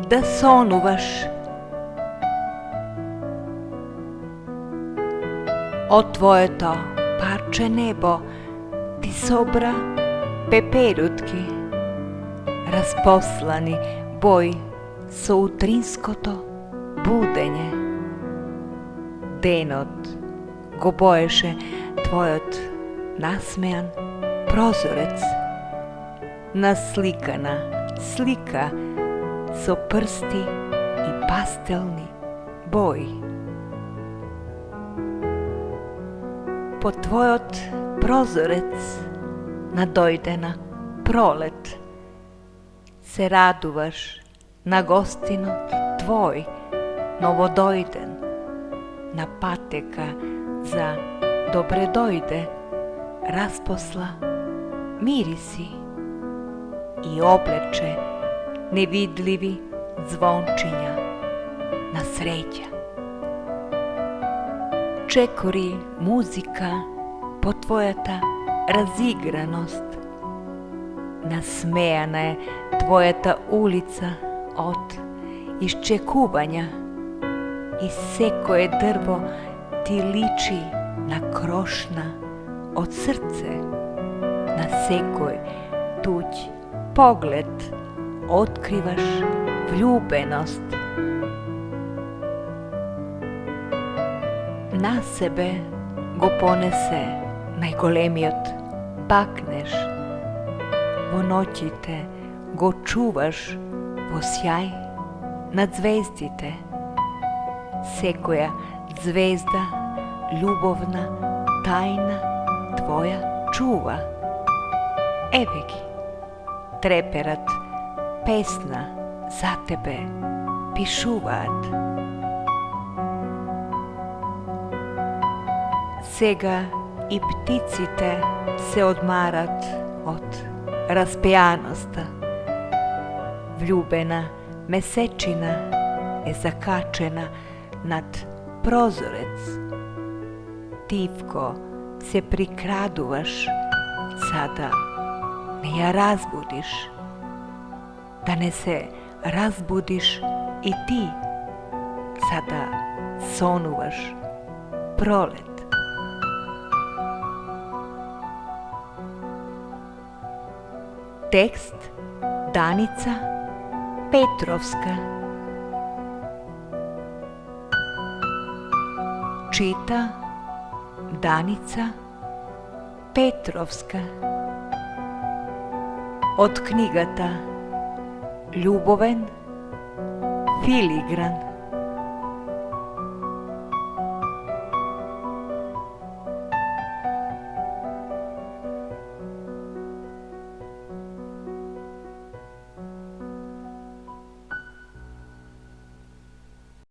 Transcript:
да сонуваш. Од твоето парче небо ти собра пеперутки, распослани бој со утринското будење. Денот го боеше твојот насмеан прозорец, насликана слика со прсти и пастелни бои. По твојот прозорец надојдена пролет се радуваш на гостинот твој новодојден, на патека за добре дојде распосла мириси и облече невидливи звончиња на среќа. Чекори музика по твојата разиграност, насмејана е твојата улица од исчекувања и секое дрво ти личи на крошна од срце, на секој туѓ поглед откриваш влюбеност. На себе го понесе најголемиот бакнеж, во ноќите го чуваш во сјај над звездите. Секоја звезда љубовна тајна твоја чува. Еве ги, треперат песна за тебе пишуваат. Сега и птиците се одмарат од распеаноста. Влюбена месечина е закачена над прозорец. Тивко се прикрадуваш, за да не ја разбудиш, да не се разбудиш и ти, за да сонуваш пролет. Текст Даница Петровска. Чита Даница Петровска. Од книгата Љубовен филигран.